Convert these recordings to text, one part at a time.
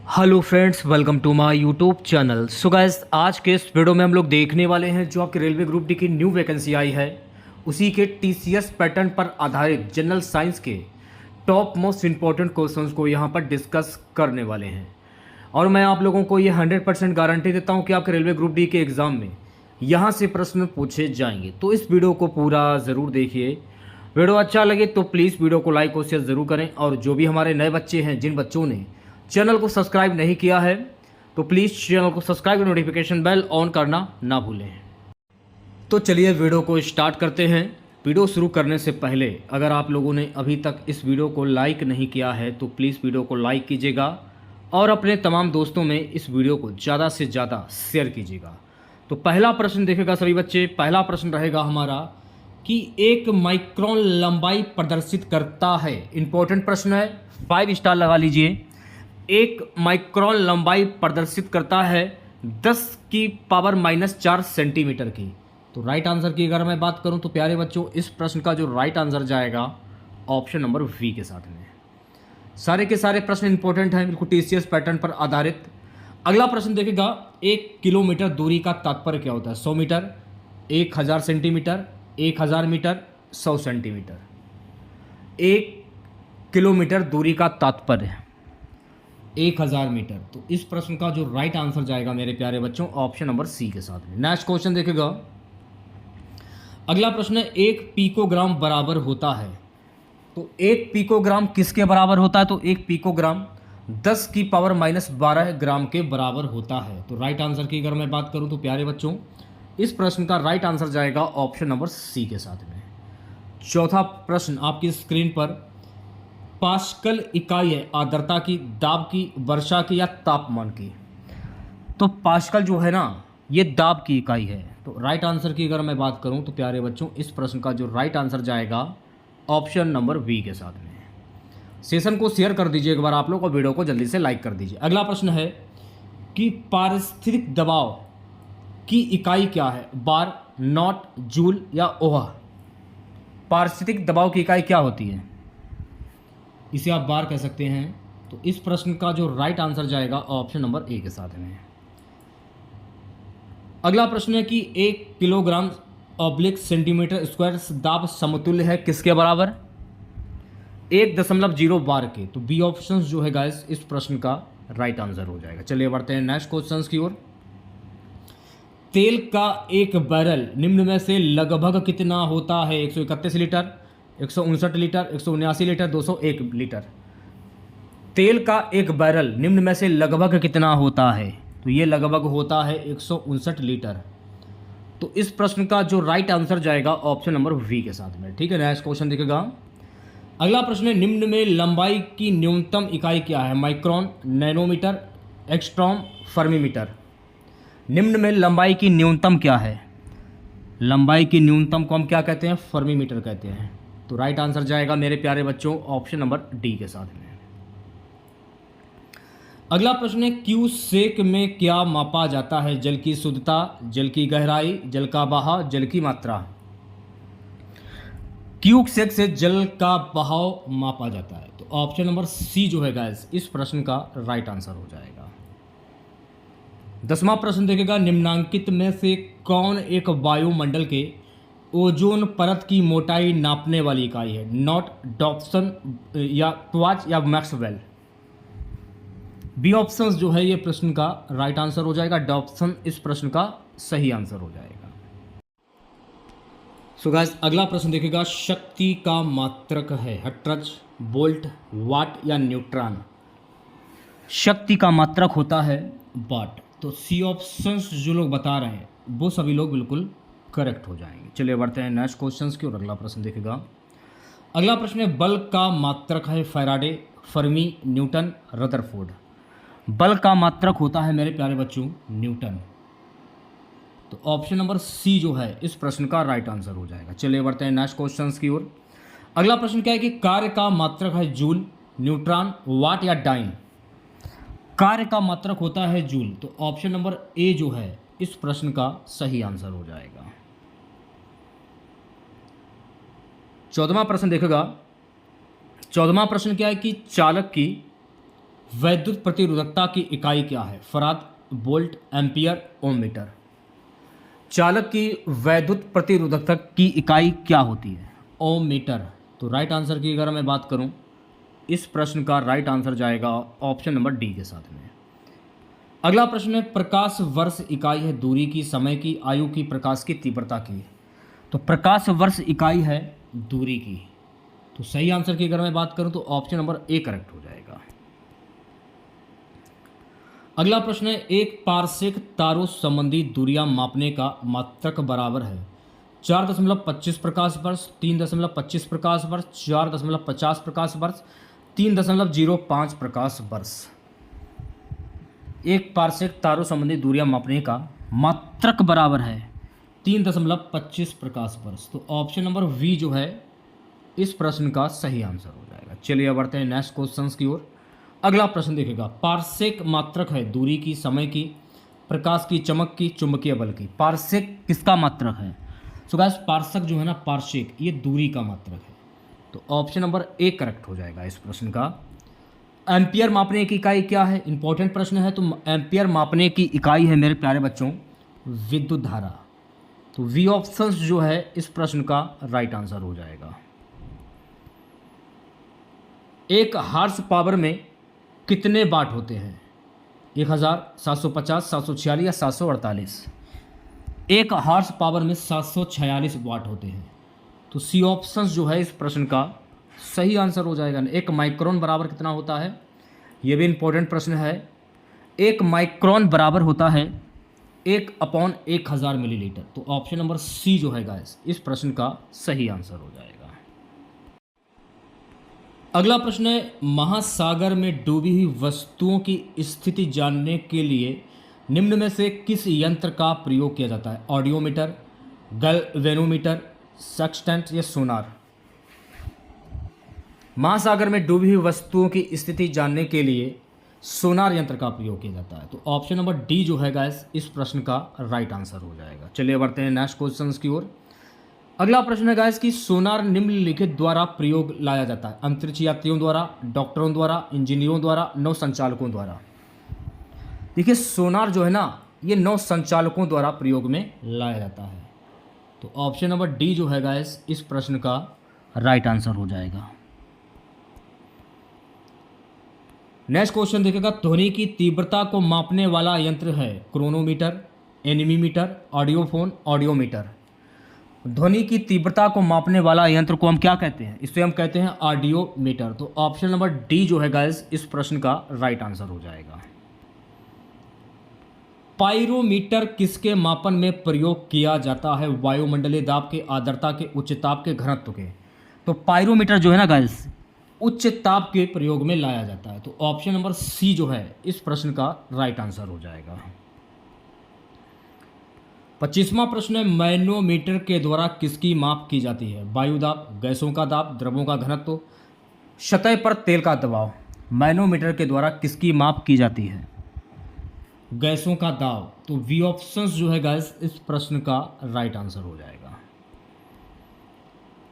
Hello friends, welcome to my YouTube channel. So guys, आज के इस वीडियो में हम लोग देखने वाले हैं जो आपके रेलवे ग्रुप डी की न्यू वैकेंसी आई है, उसी के टीसीएस पैटर्न पर आधारित जनरल साइंस के टॉप मोस्ट इंपॉर्टेंट क्वेश्चंस को यहाँ पर डिस्कस करने वाले हैं। और मैं आप लोगों को ये 100% गारंटी देता हूँ कि आपके रेलवे ग्रुप डी के एग्ज़ाम में यहाँ से प्रश्न पूछे जाएंगे। तो इस वीडियो को पूरा ज़रूर देखिए। वीडियो अच्छा लगे तो प्लीज़ वीडियो को लाइक और शेयर ज़रूर करें। और जो भी हमारे नए बच्चे हैं, जिन बच्चों ने चैनल को सब्सक्राइब नहीं किया है, तो प्लीज़ चैनल को सब्सक्राइब और नोटिफिकेशन बेल ऑन करना ना भूलें। तो चलिए वीडियो को स्टार्ट करते हैं। वीडियो शुरू करने से पहले अगर आप लोगों ने अभी तक इस वीडियो को लाइक नहीं किया है तो प्लीज़ वीडियो को लाइक कीजिएगा और अपने तमाम दोस्तों में इस वीडियो को ज़्यादा से ज़्यादा शेयर कीजिएगा। तो पहला प्रश्न देखेगा सभी बच्चे। पहला प्रश्न रहेगा हमारा कि एक माइक्रोन लंबाई प्रदर्शित करता है। इंपॉर्टेंट प्रश्न है, 5 स्टार लगा लीजिए। एक माइक्रोन लंबाई प्रदर्शित करता है 10 की पावर -4 सेंटीमीटर की। तो राइट आंसर की अगर मैं बात करूं तो प्यारे बच्चों, इस प्रश्न का जो राइट आंसर जाएगा ऑप्शन नंबर वी के साथ में। सारे के सारे प्रश्न इंपॉर्टेंट हैं, बिल्कुल टीसीएस पैटर्न पर आधारित। अगला प्रश्न देखेगा, 1 किलोमीटर दूरी का तात्पर्य क्या होता है? 100 metre, 1000 centimetre, 1000 metre, 100 centimetre. 1 kilometre दूरी का तात्पर्य 1000 मीटर। तो इस प्रश्न का जो राइट आंसर जाएगा मेरे प्यारे बच्चों ऑप्शन नंबर सी के साथ में। नेक्स्ट क्वेश्चन देखेगा। अगला प्रश्न है, 1 पिकोग्राम बराबर होता है। तो 1 पिकोग्राम किसके बराबर होता है? तो 1 पिकोग्राम 10 की पावर -12 ग्राम के बराबर होता है। तो राइट आंसर की अगर मैं बात करूं तो प्यारे बच्चों, इस प्रश्न का राइट आंसर जाएगा ऑप्शन नंबर सी के साथ में। चौथा प्रश्न आपकी स्क्रीन पर, पास्कल इकाई है आर्द्रता की, दाब की, वर्षा की या तापमान की? तो पास्कल जो है ना, ये दाब की इकाई है। तो राइट आंसर की अगर मैं बात करूं तो प्यारे बच्चों, इस प्रश्न का जो राइट आंसर जाएगा ऑप्शन नंबर बी के साथ में। सेशन को शेयर कर दीजिए एक बार आप लोग और वीडियो को जल्दी से लाइक कर दीजिए। अगला प्रश्न है कि पारिस्थितिक दबाव की इकाई क्या है? बार, नॉट, जूल या ओहा? पारिस्थितिक दबाव की इकाई क्या होती है? इसे आप बार कह सकते हैं। तो इस प्रश्न का जो राइट आंसर जाएगा ऑप्शन नंबर ए के साथ में। अगला प्रश्न है कि 1 किलोग्राम ऑब्लिक सेंटीमीटर स्क्वायर दाब समतुल्य है किसके बराबर? 1.0 बार के। तो बी ऑप्शन जो है गाइस, इस प्रश्न का राइट आंसर हो जाएगा। चलिए बढ़ते हैं नेक्स्ट क्वेश्चन की ओर। तेल का एक बैरल निम्न में से लगभग कितना होता है? 131 लीटर, 159 लीटर, 179 लीटर, 201 लीटर। तेल का एक बैरल निम्न में से लगभग कितना होता है? तो ये लगभग होता है 159 लीटर। तो इस प्रश्न का जो राइट आंसर जाएगा ऑप्शन नंबर वी के साथ में। ठीक है, नेक्स्ट क्वेश्चन दिखेगा। अगला प्रश्न है, निम्न में लंबाई की न्यूनतम इकाई क्या है? Micron, nanometre, angstrom, fermimetre. निम्न में लंबाई की न्यूनतम क्या है? लंबाई की न्यूनतम को हम क्या कहते हैं? फर्मीमीटर कहते हैं। तो राइट आंसर जाएगा मेरे प्यारे बच्चों ऑप्शन नंबर डी के साथ में। अगला प्रश्न है, क्यूसेक में क्या मापा जाता है? जल की शुद्धता, जल की गहराई, जल का बहाव, जल की मात्रा। क्यूसेक से जल का बहाव मापा जाता है। तो ऑप्शन नंबर सी जो है गाइस, इस प्रश्न का राइट आंसर हो जाएगा। 10वां प्रश्न देखेगा, निम्नांकित में से कौन एक वायुमंडल के ओजोन परत की मोटाई नापने वाली इकाई है? नॉट, डॉप्सन या ट्वाच या मैक्सवेल? बी ऑप्शन जो है ये प्रश्न का राइट आंसर हो जाएगा। डॉप्सन इस प्रश्न का सही आंसर हो जाएगा। सो गाइस, अगला प्रश्न देखेगा, शक्ति का मात्रक है हर्ट्ज, वोल्ट, वाट या न्यूट्रॉन? शक्ति का मात्रक होता है वाट। तो सी ऑप्शन जो लोग बता रहे हैं वो सभी लोग बिल्कुल करेक्ट हो जाएंगे। चलिए बढ़ते हैं नेक्स्ट क्वेश्चन की और अगला प्रश्न देखेगा। अगला प्रश्न है, बल का मात्रक है फैराडे, फर्मी, न्यूटन, रदरफोर्ड? बल का मात्रक होता है मेरे प्यारे बच्चों न्यूटन। तो ऑप्शन नंबर सी जो है इस प्रश्न का राइट आंसर हो जाएगा। चलिए बढ़ते हैं नेक्स्ट क्वेश्चन की ओर। अगला प्रश्न क्या है कि कार्य का मात्रक है जूल, न्यूट्रॉन, वाट या डाइन? कार्य का मात्रक होता है जूल। तो ऑप्शन नंबर ए जो है इस प्रश्न का सही आंसर हो जाएगा। 14वां प्रश्न देखेगा। 14वां प्रश्न क्या है कि चालक की वैद्युत प्रतिरोधकता की इकाई क्या है? फराड, वोल्ट, एम्पियर, ओम मीटर। चालक की वैद्युत प्रतिरोधकता की इकाई क्या होती है? ओम मीटर। तो राइट आंसर की अगर मैं बात करूं, इस प्रश्न का राइट आंसर जाएगा ऑप्शन नंबर डी के साथ में। अगला प्रश्न है, प्रकाश वर्ष इकाई है दूरी की, समय की, आयु की, प्रकाश की तीव्रता की। तो प्रकाश वर्ष इकाई है दूरी की। तो सही आंसर की अगर मैं बात करूं तो ऑप्शन नंबर ए करेक्ट हो जाएगा। अगला प्रश्न है, एक पारसेक तारों संबंधी दूरियां मापने का मात्रक बराबर है 4.25 प्रकाश वर्ष, 3.25 प्रकाश वर्ष, 4.50 प्रकाश वर्ष, 3.05 प्रकाश वर्ष। एक पारसेक तारों संबंधी दूरियां मापने का मात्रक बराबर है 3.25 प्रकाश वर्ष। तो ऑप्शन नंबर वी जो है इस प्रश्न का सही आंसर हो जाएगा। चलिए अब बढ़ते हैं नेक्स्ट क्वेश्चंस की ओर। अगला प्रश्न देखेगा, पारसेक मात्रक है दूरी की, समय की, प्रकाश की चमक की, चुंबकीय बल की। पारसेक किसका मात्रक है? सो गाइस पारसेक जो है ना, पारसेक ये दूरी का मात्रक है। तो ऑप्शन नंबर ए करेक्ट हो जाएगा इस प्रश्न का। एम्पियर मापने की इकाई क्या है? इंपॉर्टेंट प्रश्न है। तो एम्पियर मापने की इकाई है मेरे प्यारे बच्चों विद्युत धारा। तो वी ऑप्शन जो है इस प्रश्न का राइट आंसर हो जाएगा। एक हार्स पावर में कितने वाट होते हैं? 1000, 750, 746 या 748? एक हार्स पावर में 746 वाट होते हैं। तो सी ऑप्शन जो है इस प्रश्न का सही आंसर हो जाएगा। एक माइक्रोन बराबर कितना होता है? ये भी इंपॉर्टेंट प्रश्न है। एक माइक्रोन बराबर होता है 1/1000 मिलीलीटर। तो ऑप्शन नंबर सी जो है गाइस इस प्रश्न का सही आंसर हो जाएगा। अगला प्रश्न है, महासागर में डूबी हुई वस्तुओं की स्थिति जानने के लिए निम्न में से किस यंत्र का प्रयोग किया जाता है? ऑडियोमीटर, गैल्वेनोमीटर, सेक्सटेंट या सोनार? महासागर में डूबी हुई वस्तुओं की स्थिति जानने के लिए सोनार यंत्र का प्रयोग किया जाता है। तो ऑप्शन नंबर डी जो है गाइस इस प्रश्न का राइट आंसर हो जाएगा। चलिए बढ़ते हैं नेक्स्ट क्वेश्चन की ओर। अगला प्रश्न है गाइस कि सोनार निम्नलिखित द्वारा प्रयोग लाया जाता है? अंतरिक्ष यात्रियों द्वारा, डॉक्टरों द्वारा, इंजीनियरों द्वारा, नौ संचालकों द्वारा। देखिए सोनार जो है ना ये नौ संचालकों द्वारा प्रयोग में लाया जाता है। तो ऑप्शन नंबर डी जो है गाइस इस प्रश्न का राइट आंसर हो जाएगा। नेक्स्ट क्वेश्चन देखिएगा, ध्वनि की तीव्रता को मापने वाला यंत्र है क्रोनोमीटर, एनीमीमीटर, ऑडियोफोन, ऑडियोमीटर। ध्वनि की तीव्रता को मापने वाला यंत्र को हम क्या कहते हैं? इसे हम कहते हैं ऑडियोमीटर। तो ऑप्शन नंबर डी जो है गाइस इस प्रश्न का राइट आंसर हो जाएगा। पाइरोमीटर किसके मापन में प्रयोग किया जाता है? वायुमंडलीय दाब के, आर्द्रता के, उच्च ताप के, घनत्व के। तो पाइरोमीटर जो है ना गाइस उच्च ताप के प्रयोग में लाया जाता है। तो ऑप्शन नंबर सी जो है इस प्रश्न का राइट आंसर हो जाएगा। 25वां प्रश्न है, मैनोमीटर के द्वारा किसकी माप की जाती है? वायु दाब, गैसों का दाब, द्रवों का घनत्व, सतह पर तेल का दबाव। मैनोमीटर के द्वारा किसकी माप की जाती है? गैसों का दाब। तो वी ऑप्शंस जो है गैस इस प्रश्न का राइट आंसर हो जाएगा।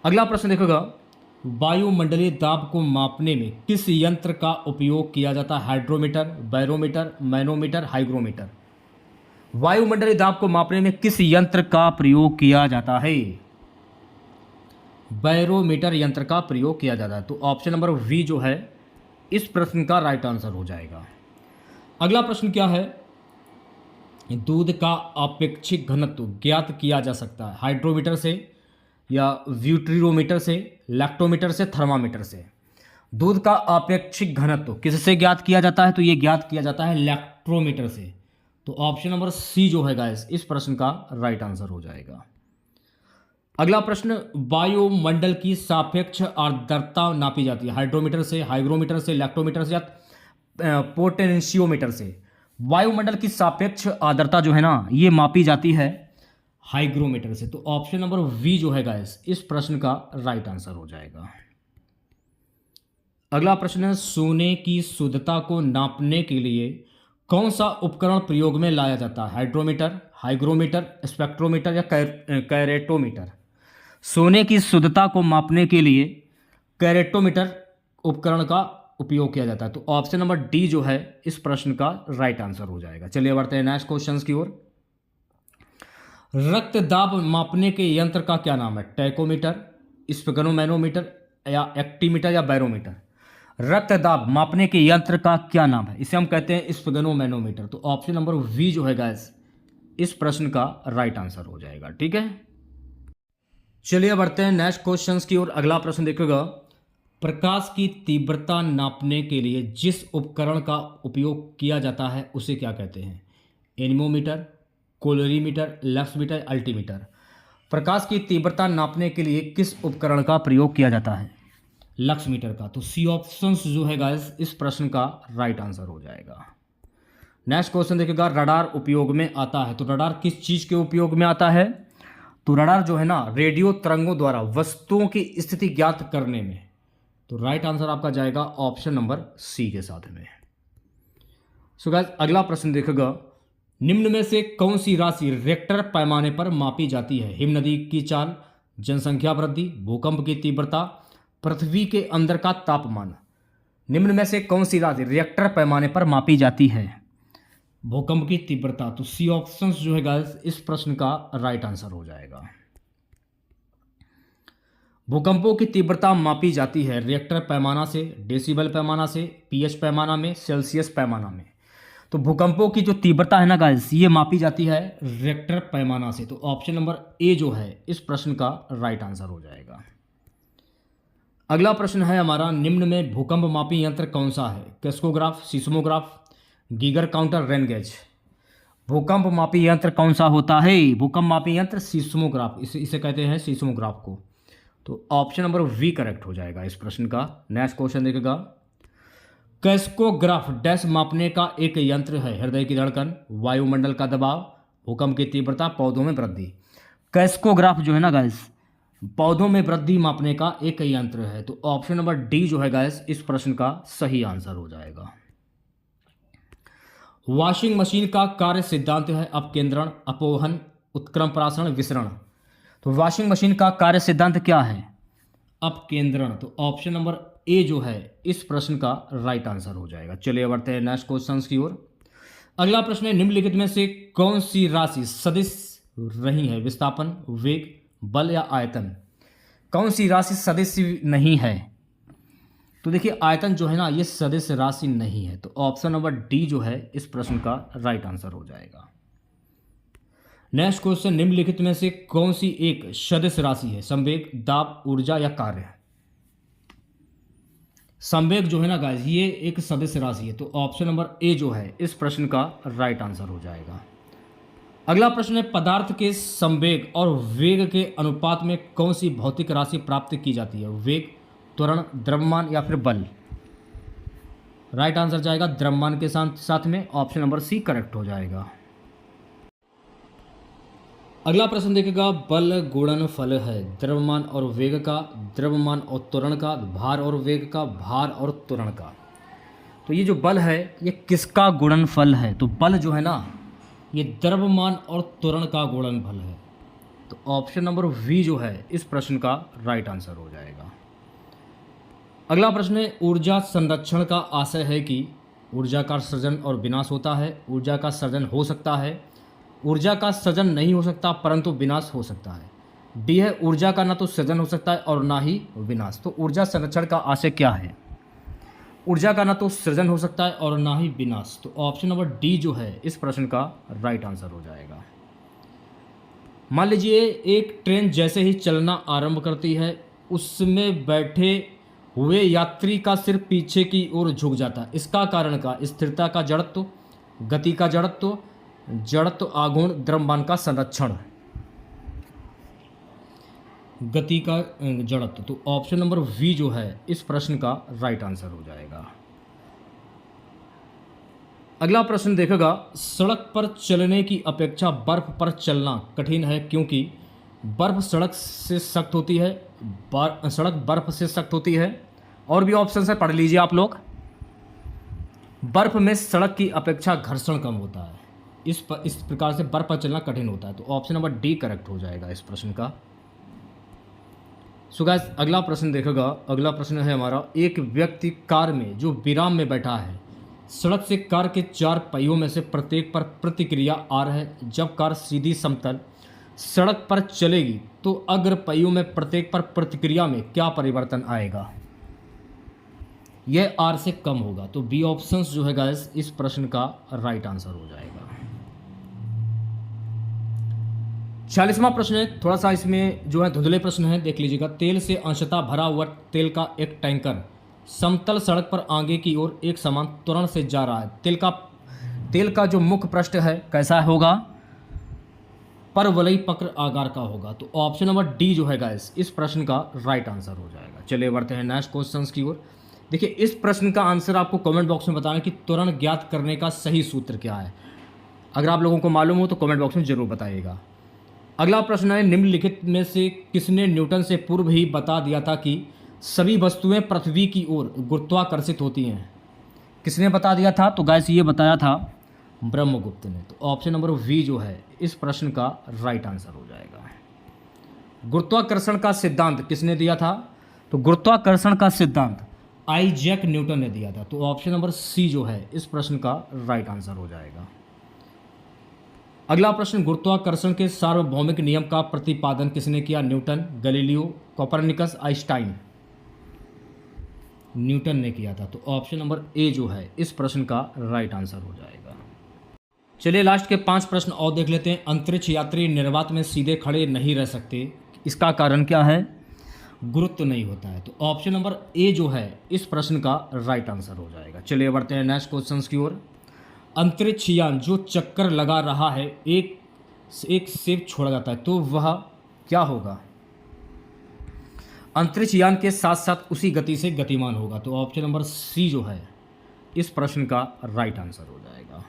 अगला प्रश्न देखोगा, वायुमंडलीय दाब को मापने में किस यंत्र का उपयोग किया जाता है? Hydrometer, barometer, manometer, hygrometer. वायुमंडलीय दाब को मापने में किस यंत्र का प्रयोग किया जाता है? बैरोमीटर यंत्र का प्रयोग किया जाता है। तो ऑप्शन नंबर वी जो है इस प्रश्न का राइट आंसर हो जाएगा। अगला प्रश्न क्या है? दूध का अपेक्षित घनत्व ज्ञात किया जा सकता है हाइड्रोमीटर से या व्यूट्रीरोमीटर से, लैक्टोमीटर से, थर्मामीटर से। दूध का अपेक्षित घनत्व किससे ज्ञात किया जाता है? तो ये ज्ञात किया जाता है लैक्टोमीटर से। तो ऑप्शन नंबर सी जो है गाइस इस प्रश्न का राइट आंसर हो जाएगा। अगला प्रश्न, वायुमंडल की सापेक्ष आर्द्रता नापी जाती है हाइड्रोमीटर से, हाइग्रोमीटर से, लैक्टोमीटर से या पोटेंशियोमीटर से। वायुमंडल की सापेक्ष आर्द्रता जो है ना ये मापी जाती है हाइग्रोमीटर से। तो ऑप्शन नंबर वी जो है गाइस इस प्रश्न का राइट आंसर हो जाएगा। अगला प्रश्न है, सोने की शुद्धता को नापने के लिए कौन सा उपकरण प्रयोग में लाया जाता है? हाइड्रोमीटर, हाइग्रोमीटर, स्पेक्ट्रोमीटर या कैरेटोमीटर। सोने की शुद्धता को मापने के लिए कैरेटोमीटर उपकरण का उपयोग किया जाता है? तो ऑप्शन नंबर डी जो है इस प्रश्न का राइट आंसर हो जाएगा। चलिए बढ़ते हैं नेक्स्ट क्वेश्चन की ओर। रक्त दाब मापने के यंत्र का क्या नाम है? टैकोमीटर, स्फिग्नोमैनोमीटर या एक्टीमीटर या बैरोमीटर? रक्त दाब मापने के यंत्र का क्या नाम है? इसे हम कहते हैं स्फिग्नोमैनोमीटर। तो ऑप्शन नंबर वी जो है गाइस इस प्रश्न का राइट आंसर हो जाएगा। ठीक है, चलिए बढ़ते हैं नेक्स्ट क्वेश्चंस की ओर। अगला प्रश्न देखिएगा, प्रकाश की तीव्रता नापने के लिए जिस उपकरण का उपयोग किया जाता है उसे क्या कहते हैं? Anemometer, कोलोरीमीटर, लक्समीटर, altimeter? प्रकाश की तीव्रता नापने के लिए किस उपकरण का प्रयोग किया जाता है? लक्समीटर का। तो सी ऑप्शन जो है गाइस इस प्रश्न का राइट आंसर हो जाएगा। नेक्स्ट क्वेश्चन देखिएगा, रडार उपयोग में आता है। तो रडार किस चीज के उपयोग में आता है? तो रडार जो है ना रेडियो तरंगों द्वारा वस्तुओं की स्थिति ज्ञात करने में। तो राइट आंसर आपका जाएगा ऑप्शन नंबर सी के साथ में। सो गाइस अगला प्रश्न देखिएगा, निम्न में से कौन सी राशि रिक्टर पैमाने पर मापी जाती है? हिम नदी की चाल, जनसंख्या वृद्धि, भूकंप की तीव्रता, पृथ्वी के अंदर का तापमान? निम्न में से कौन सी राशि रिक्टर पैमाने पर मापी जाती है? भूकंप की तीव्रता। तो सी ऑप्शन जो है गाइस इस प्रश्न का राइट आंसर हो जाएगा। भूकंपों की तीव्रता मापी जाती है रिएक्टर पैमाना से, डेसिबल पैमाना से, पीएच पैमाना में, सेल्सियस पैमाना में? तो भूकंपों की जो तीव्रता है ना गाइस ये मापी जाती है रिएक्टर पैमाना से। तो ऑप्शन नंबर ए जो है इस प्रश्न का राइट आंसर हो जाएगा। अगला प्रश्न है हमारा, निम्न में भूकंप मापी यंत्र कौन सा है? Crescograph, seismograph, Geiger counter, rain gauge? भूकंप मापी यंत्र कौन सा होता है? भूकंप मापी यंत्र सीस्मोग्राफ, इसे कहते हैं सीस्मोग्राफ को। तो ऑप्शन नंबर वी करेक्ट हो जाएगा इस प्रश्न का। नेक्स्ट क्वेश्चन देखेगा, कैस्कोग्राफ डैश मापने का एक यंत्र है? हृदय की धड़कन, वायुमंडल का दबाव, भूकंप की तीव्रता, पौधों में वृद्धि? कैस्कोग्राफ जो है ना गाइस पौधों में वृद्धि मापने का एक यंत्र है। तो ऑप्शन नंबर डी जो है गाइस इस प्रश्न का सही आंसर हो जाएगा। वॉशिंग मशीन का कार्य सिद्धांत है अपकेंद्रण, अपोहन, उत्क्रम प्रासरण, विसरण? तो वॉशिंग मशीन का कार्य सिद्धांत क्या है? अपकेंद्रण। तो ऑप्शन नंबर ए जो है इस प्रश्न का राइट आंसर हो जाएगा। चलिए बढ़ते हैं नेक्स्ट क्वेश्चन की ओर। अगला प्रश्न है, निम्नलिखित में से कौन सी राशि सदिश रही है? विस्थापन, वेग, बल या आयतन? कौन सी राशि सदिश नहीं है? तो देखिए आयतन जो है ना ये सदिश राशि नहीं है। तो ऑप्शन नंबर डी जो है इस प्रश्न का राइट आंसर हो जाएगा। नेक्स्ट क्वेश्चन, निम्नलिखित में से कौन सी एक सदिश राशि है? संवेग, दाब, ऊर्जा या कार्य? संवेग जो है ना गाइस ये एक सदिश राशि है। तो ऑप्शन नंबर ए जो है इस प्रश्न का राइट आंसर हो जाएगा। अगला प्रश्न है, पदार्थ के संवेग और वेग के अनुपात में कौन सी भौतिक राशि प्राप्त की जाती है? वेग, त्वरण, द्रव्यमान या फिर बल? राइट आंसर जाएगा द्रव्यमान के साथ में। ऑप्शन नंबर सी करेक्ट हो जाएगा। अगला प्रश्न देखिएगा, बल गुणनफल है द्रव्यमान और वेग का, द्रव्यमान और त्वरण का, भार और वेग का, भार और त्वरण का? तो ये जो बल है ये किसका गुणनफल है? तो बल जो है ना ये द्रव्यमान और त्वरण का गुणनफल है। तो ऑप्शन नंबर वी जो है इस प्रश्न का राइट आंसर हो जाएगा। अगला प्रश्न है, ऊर्जा संरक्षण का आशय है कि ऊर्जा का सृजन और विनाश होता है, ऊर्जा का सृजन हो सकता है, ऊर्जा का सृजन नहीं हो सकता परंतु विनाश हो सकता है। डी है, ऊर्जा का ना तो सृजन हो सकता है और ना ही विनाश। तो ऊर्जा संरक्षण का आशय क्या है? ऊर्जा का ना तो सृजन हो सकता है और ना ही विनाश। तो ऑप्शन नंबर डी जो है इस प्रश्न का राइट आंसर हो जाएगा। मान लीजिए एक ट्रेन जैसे ही चलना आरंभ करती है उसमें बैठे हुए यात्री का सिर पीछे की ओर झुक जाता है। इसका कारण का स्थिरता का जड़त्व, गति का जड़त्व, जड़त्व आघूर्ण, द्रव्यमान का संरक्षण, गति का जड़त्व। तो ऑप्शन नंबर वी जो है इस प्रश्न का राइट आंसर हो जाएगा। अगला प्रश्न देखेगा, सड़क पर चलने की अपेक्षा बर्फ पर चलना कठिन है क्योंकि बर्फ सड़क से सख्त होती है, सड़क बर्फ से सख्त होती है। और भी ऑप्शन है पढ़ लीजिए आप लोग। बर्फ में सड़क की अपेक्षा घर्षण कम होता है, इस प्रकार से बर्फ पर चलना कठिन होता है। तो ऑप्शन नंबर डी करेक्ट हो जाएगा इस प्रश्न का। सो गाइस अगला प्रश्न देखेगा। अगला प्रश्न है हमारा, एक व्यक्ति कार में जो विराम में बैठा है, सड़क से कार के 4 पहियों में से प्रत्येक पर प्रतिक्रिया आ रहा है। जब कार सीधी समतल सड़क पर चलेगी तो अग्र पहियों में प्रत्येक पर प्रतिक्रिया में क्या परिवर्तन आएगा? यह आर से कम होगा। तो बी ऑप्शंस जो है गाइस इस प्रश्न का राइट आंसर हो जाएगा। 46वां प्रश्न है, थोड़ा सा इसमें जो है धुंधले प्रश्न है, देख लीजिएगा। तेल से अंशतः भरा हुआ तेल का एक टैंकर समतल सड़क पर आगे की ओर एक समान त्वरण से जा रहा है। तेल का जो मुख्य पृष्ठ है कैसा होगा? परवलयी वक्र आकार का होगा। तो ऑप्शन नंबर डी जो है गाइस इस प्रश्न का राइट आंसर हो जाएगा। चलिए बढ़ते हैं नेक्स्ट क्वेश्चंस की ओर। देखिए इस प्रश्न का आंसर आपको कमेंट बॉक्स में बताना कि त्वरण ज्ञात करने का सही सूत्र क्या है। अगर आप लोगों को मालूम हो तो कमेंट बॉक्स में जरूर बताइएगा। अगला प्रश्न है, निम्नलिखित में से किसने न्यूटन से पूर्व ही बता दिया था कि सभी वस्तुएं पृथ्वी की ओर गुरुत्वाकर्षित होती हैं? किसने बता दिया था? तो गाइस ये बताया था ब्रह्मगुप्त ने। तो ऑप्शन नंबर वी जो है इस प्रश्न का राइट आंसर हो जाएगा। गुरुत्वाकर्षण का सिद्धांत किसने दिया था? तो गुरुत्वाकर्षण का सिद्धांत आइजैक न्यूटन ने दिया था। तो ऑप्शन नंबर सी जो है इस प्रश्न का राइट आंसर हो जाएगा। अगला प्रश्न, गुरुत्वाकर्षण के सार्वभौमिक नियम का प्रतिपादन किसने किया? Newton, Galileo, Copernicus, Einstein? Newton ने किया था। तो ऑप्शन नंबर ए जो है इस प्रश्न का राइट आंसर हो जाएगा। चलिए लास्ट के 5 प्रश्न और देख लेते हैं। अंतरिक्ष यात्री निर्वात में सीधे खड़े नहीं रह सकते, इसका कारण क्या है? गुरुत्व नहीं होता है। तो ऑप्शन नंबर ए जो है इस प्रश्न का राइट आंसर हो जाएगा। चलिए बढ़ते हैं नेक्स्ट क्वेश्चन की ओर। अंतरिक्ष यान जो चक्कर लगा रहा है एक सेब छोड़ा जाता है तो वह क्या होगा? अंतरिक्ष यान के साथ साथ उसी गति से गतिमान होगा। तो ऑप्शन नंबर सी जो है इस प्रश्न का राइट आंसर हो जाएगा।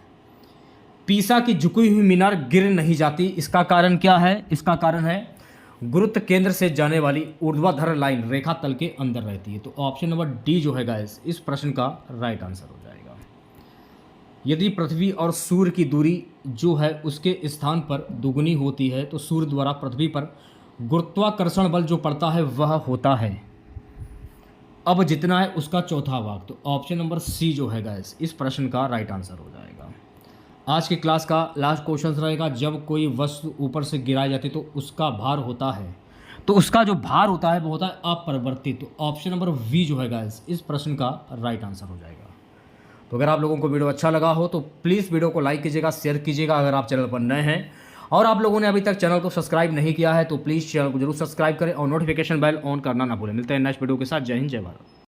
पीसा की झुकी हुई मीनार गिर नहीं जाती, इसका कारण क्या है? इसका कारण है गुरुत्व केंद्र से जाने वाली ऊर्ध्वाधर लाइन रेखा तल के अंदर रहती है। तो ऑप्शन नंबर डी जो है गाइस इस प्रश्न का राइट आंसर हो जाएगा। यदि पृथ्वी और सूर्य की दूरी जो है उसके स्थान पर दुगुनी होती है तो सूर्य द्वारा पृथ्वी पर गुरुत्वाकर्षण बल जो पड़ता है वह होता है अब जितना है उसका चौथा भाग। तो ऑप्शन नंबर सी जो है गाइस इस प्रश्न का राइट आंसर हो जाएगा। आज की क्लास का लास्ट क्वेश्चन रहेगा, जब कोई वस्तु ऊपर से गिराई जाती है तो उसका भार होता है, तो उसका जो भार होता है वो होता है अपरिवर्तित। तो ऑप्शन नंबर वी जो है गाइस इस प्रश्न का राइट आंसर हो जाएगा। तो अगर आप लोगों को वीडियो अच्छा लगा हो तो प्लीज़ वीडियो को लाइक कीजिएगा, शेयर कीजिएगा। अगर आप चैनल पर नए हैं और आप लोगों ने अभी तक चैनल को सब्सक्राइब नहीं किया है तो प्लीज़ चैनल को जरूर सब्सक्राइब करें और नोटिफिकेशन बेल ऑन करना ना भूलें। मिलते हैं नेक्स्ट वीडियो के साथ। जय हिंद, जय भारत।